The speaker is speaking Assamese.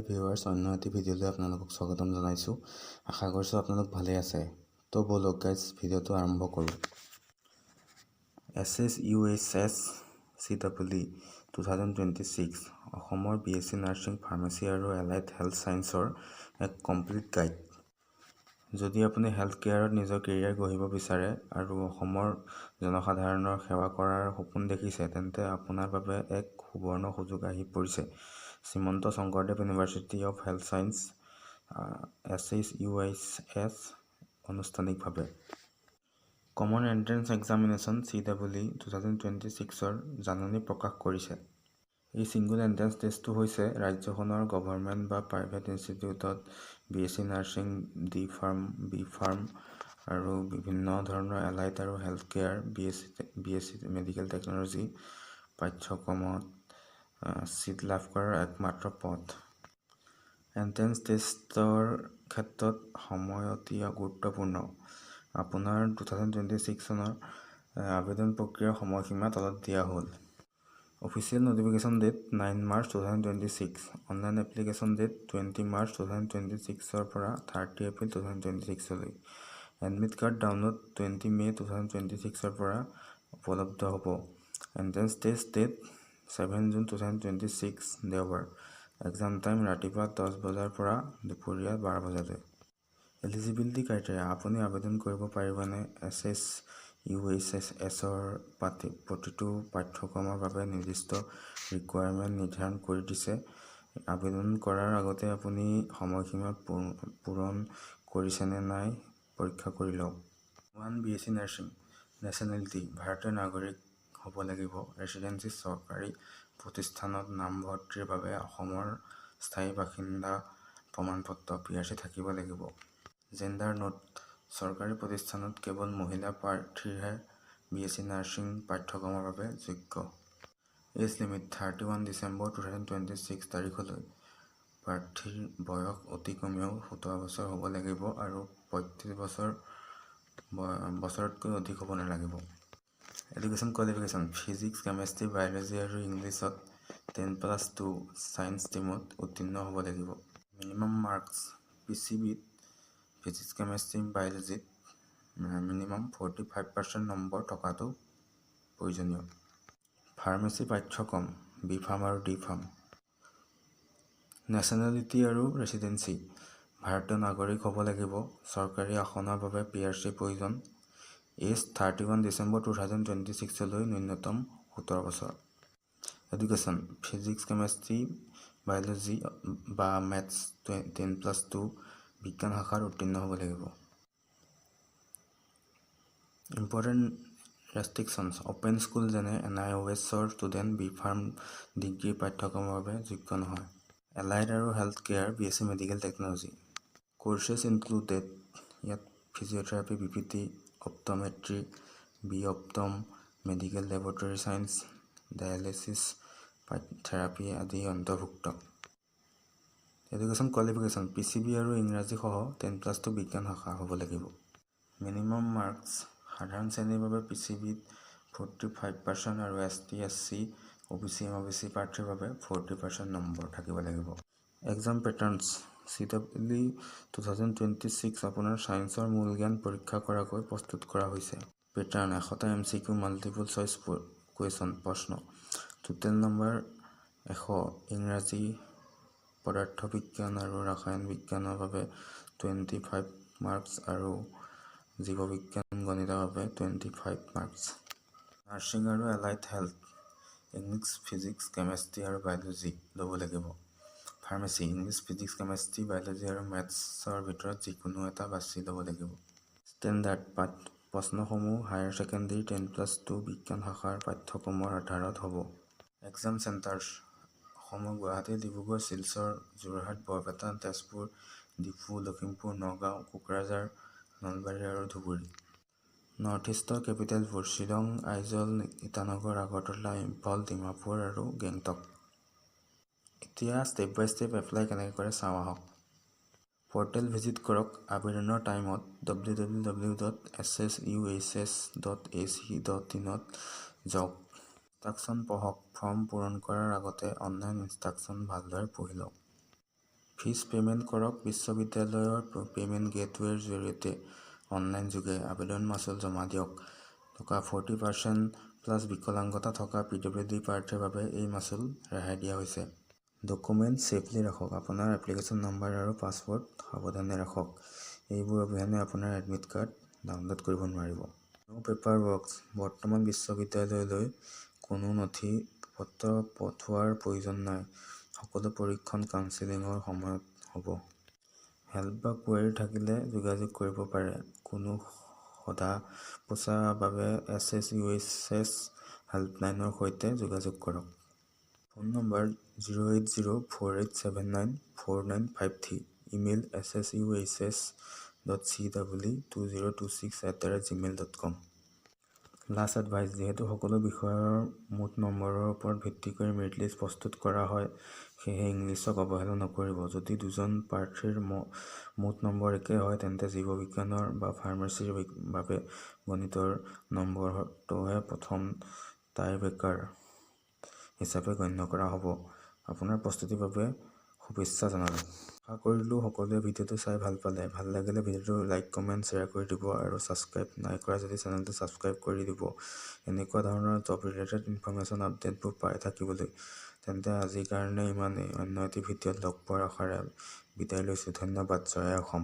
ভিউৱাৰ্ছ, অন্য এটি ভিডিঅ'লৈ আপোনালোকক স্বাগতম জনাইছোঁ। আশা কৰিছোঁ আপোনালোক ভালে আছে। তো ব'লক গাইজ ভিডিঅ'টো আৰম্ভ কৰোঁ। SSUHS CEE 2026 অসমৰ BSc নাৰ্ছিং, ফাৰ্মাচী আৰু এলাইড হেল্থ ছায়েন্সৰ এক কমপ্লিট গাইড। যদি আপুনি হেল্থ কেয়াৰত নিজৰ কেৰিয়াৰ গঢ়িব বিচাৰে আৰু অসমৰ জনসাধাৰণৰ সেৱা কৰাৰ সপোন দেখিছে, তেন্তে আপোনাৰ বাবে এক সুবৰ্ণ সুযোগ আহি পৰিছে। Srimanta Sankardev university of health science SSUHS আনুষ্ঠানিকভাৱে কমন এণ্ট্ৰেন্স এক্সামিনেশ্যন CEE 2026ৰ জাননী প্ৰকাশ কৰিছে। এই ছিংগল এণ্ট্ৰেন্স টেষ্টটো হৈছে ৰাজ্যখনৰ গভৰ্ণমেণ্ট বা private ইনষ্টিটিউটত BSc nursing, D.Pharm, B.Pharm আৰু বিভিন্ন ধৰণৰ এলাইড আৰু health care BSc medical technology পাঠ্যক্ৰমত চিট লাভ কৰাৰ একমাত্ৰ পথ। এণ্ট্ৰেন্স টেষ্টৰ ক্ষেত্ৰত সময় অতি গুৰুত্বপূৰ্ণ। আপোনাৰ 2026 চনৰ আবেদন প্ৰক্ৰিয়াৰ সময়সীমা তলত দিয়া হ'ল। Official notification date 9 March 2026, online application date 20 March 2026ৰ পৰা 30 এপ্ৰিল 2026লৈ। এডমিট কাৰ্ড ডাউনলোড 20 মে 2026ৰ পৰা উপলব্ধ হ'ব। এণ্ট্ৰেন্স টেষ্ট ডেট 7 জুন 2026 দেওবাৰ। এক্সাম টাইম ৰাতিপুৱা 10 বজাৰ পৰা দুপৰীয়া 12 বজালৈ। এলিজিবিলিটি ক্ৰাইটেৰিয়া: আপুনি আবেদন কৰিব পাৰিবনে? SSUHSৰ প্ৰতিটো পাঠ্যক্ৰমৰ বাবে নিৰ্দিষ্ট ৰিকুৱাৰমেণ্ট নিৰ্ধাৰণ কৰি দিছে। আবেদন কৰাৰ আগতে আপুনি সময়সীমা পূৰণ কৰিছেনে নাই পৰীক্ষা কৰি লওক। 1. BSc nursing. নেশ্যনেলিটি: ভাৰতীয় নাগৰিক হ'ব লাগিব। ৰেচিডেন্সি: চৰকাৰী প্ৰতিষ্ঠানত নামভৰ্তিৰ বাবে অসমৰ স্থায়ী বাসিন্দা প্ৰমাণপত্ৰ PRC থাকিব লাগিব। জেণ্ডাৰ নোট: চৰকাৰী প্ৰতিষ্ঠানত কেৱল মহিলা প্ৰাৰ্থীহে BSc নাৰ্ছিং পাঠ্যক্ৰমৰ বাবে যোগ্য। এজ লিমিট: 31 ডিচেম্বৰ 2026 তাৰিখলৈ প্ৰাৰ্থীৰ বয়স অতি কমেও 17 বছৰ হ'ব লাগিব আৰু 35 বছৰতকৈ অধিক হ'ব নালাগিব। Education qualification: physics, chemistry, biology আৰু ইংলিছত 10+2 ছায়েন্স ষ্ট্ৰীমত উত্তীৰ্ণ হ'ব লাগিব। মিনিমাম মাৰ্কছ: PCBত ফিজিক্স, কেমেষ্ট্ৰি, বায়'লজিত মিনিমাম 45% নম্বৰ থকাটো প্ৰয়োজনীয়। ফাৰ্মাচী পাঠ্যক্ৰম B.Pharm আৰু D.Pharm। নেশ্যনেলিটি আৰু ৰেচিডেন্সি: ভাৰতীয় নাগৰিক হ'ব লাগিব। চৰকাৰী আসনৰ বাবে PRC প্ৰয়োজন। এজ 31 ডিচেম্বৰ 2026লৈ ন্যূনতম 17 বছৰ। এডুকেশ্যন: ফিজিক্স, কেমেষ্ট্ৰি, বায়'লজি বা মেথছ 10+2 বিজ্ঞান শাখাত উত্তীৰ্ণ হ'ব লাগিব। ইম্পৰ্টেণ্ট ৰেষ্ট্ৰিকশ্যনছ: অপেন স্কুল যেনে NIOSৰ ষ্টুডেণ্ট B.Pharm ডিগ্ৰী পাঠ্যক্ৰমৰ বাবে যোগ্য নহয়। এলাইড আৰু health care BSc medical technology. Courses included: ইয়াত physiotherapy, BPT, optometry, B.Optom, medical laboratory science, dialysis therapy আদি অন্তৰ্ভুক্ত। এডুকেশ্যন কোৱালিফিকেশ্যন: PCB আৰু ইংৰাজী সহ 10+2 বিজ্ঞান শাখা হ'ব লাগিব। মিনিমাম মাৰ্কছ: সাধাৰণ শ্ৰেণীৰ বাবে PCBত 45% আৰু ST, SC, OBC, MOBC প্ৰাৰ্থীৰ বাবে 40% নম্বৰ থাকিব লাগিব। এক্সাম পেটাৰ্নছ: CEE 2026 আপোনাৰ ছায়েন্সৰ মূল জ্ঞান পৰীক্ষা কৰাকৈ প্ৰস্তুত কৰা হৈছে। পেটাৰ্ণ: 100টা MCQ মাল্টিপল চইচ কুৱেশ্যন প্ৰশ্ন। Total number 100। ইংৰাজী, পদাৰ্থ বিজ্ঞান আৰু ৰসায়ন বিজ্ঞানৰ বাবে 25 মাৰ্কছ আৰু জীৱবিজ্ঞান গণিতৰ বাবে 25 মাৰ্কছ। নাৰ্ছিং আৰু allied health: English, physics, chemistry আৰু বায়'লজি ল'ব লাগিব। Pharmacy: English, physics, chemistry, biology আৰু মেথছৰ ভিতৰত যিকোনো এটা বাছি ল'ব লাগিব। ষ্টেণ্ডাৰ্ড প্ৰশ্নসমূহ হায়াৰ ছেকেণ্ডেৰী 10+2 বিজ্ঞান শাখাৰ পাঠ্যক্ৰমৰ আধাৰত হ'ব। এক্সাম চেণ্টাৰ্ছ: অসমৰ গুৱাহাটী, ডিব্ৰুগড়, শিলচৰ, যোৰহাট, বৰপেটা, তেজপুৰ, ডিফু, লখিমপুৰ, নগাঁও, কোকৰাঝাৰ, নলবাৰী আৰু ধুবুৰী। নৰ্থ ইষ্টৰ কেপিটেলবোৰ: শ্বিলং, আইজল, ইটানগৰ, আগৰতলা, ইম্ফল, ডিমাপুৰ আৰু গেংটক। এতিয়া ষ্টেপ বাই ষ্টেপ এপ্লাই কেনেকৈ কৰে চাওঁ আহক। পৰ্টেল ভিজিট কৰক। আবেদনৰ টাইমত www.ssuhs.ac.in ত যাওক। ইনষ্ট্ৰাকশ্যন পঢ়ক। ফৰ্ম পূৰণ কৰাৰ আগতে অনলাইন ইনষ্ট্ৰাকশ্যন ভালদৰে পঢ়ি লওক। ফিজ পে'মেণ্ট কৰক। বিশ্ববিদ্যালয়ৰ পে'মেণ্ট গেটৱেৰ জৰিয়তে অনলাইন যোগে আবেদন মাচুল জমা দিয়ক। টকা 40% প্লাছ বিকলাংগতা থকা PWD প্ৰাৰ্থীৰ বাবে এই মাচুল ৰেহাই দিয়া হৈছে। ডকুমেণ্ট ছেফলি ৰাখক। আপোনাৰ এপ্লিকেশ্যন নম্বৰ আৰু পাছৱৰ্ড সাৱধানে ৰাখক। এইবোৰ অবিহনে আপোনাৰ এডমিট কাৰ্ড ডাউনলোড কৰিব নোৱাৰিব। নো পেপাৰ ৱৰ্কছ। বৰ্তমান বিশ্ববিদ্যালয়লৈ কোনো নথি পত্ৰ পঠোৱাৰ প্ৰয়োজন নাই। সকলো পৰীক্ষণ কাউন্সেলিঙৰ সময়ত হ'ব। হেল্প বা কুৱেৰি থাকিলে যোগাযোগ কৰিব পাৰে। কোনো সোধা পোছাৰ বাবে SSUHS হেল্পলাইনৰ সৈতে যোগাযোগ কৰক। Phone number 08048794953। Email ssuhs.cw2026@gmail.com। Last advice. যিহেতু সকলো বিষয়ৰ মুঠ নম্বৰৰ ওপৰত ভিত্তি কৰি মেৰিট লিষ্ট প্ৰস্তুত কৰা হয়, সেয়েহে ইংলিছক অৱহেলা নকৰিব। যদি দুজন প্ৰাৰ্থীৰ মুঠ নম্বৰ একে হয়, তেন্তে জীৱবিজ্ঞানৰ বা ফাৰ্মাচীৰ বাবে গণিতৰ নম্বৰটোহে প্ৰথম টাইব্ৰেকাৰ হিচাপে গণ্য কৰা হ'ব। আপোনাৰ প্ৰস্তুতিৰ বাবে শুভেচ্ছা জনালোঁ। আশা কৰিলোঁ সকলোৱে ভিডিঅ'টো চাই ভাল পালে। ভাল লাগিলে ভিডিঅ'টো লাইক, কমেণ্ট, শ্বেয়াৰ কৰি দিব আৰু ছাবস্ক্ৰাইব নাই কৰা যদি চেনেলটো ছাবস্ক্ৰাইব কৰি দিব। এনেকুৱা ধৰণৰ জব ৰিলেটেড ইনফৰমেশ্যন আপডেটবোৰ পাই থাকিবলৈ। তেন্তে আজিৰ কাৰণে ইমানেই। অন্য এটি ভিডিঅ'ত লগ পোৱাৰ আশাৰে বিদায় লৈছোঁ। ধন্যবাদ। জয় অসম।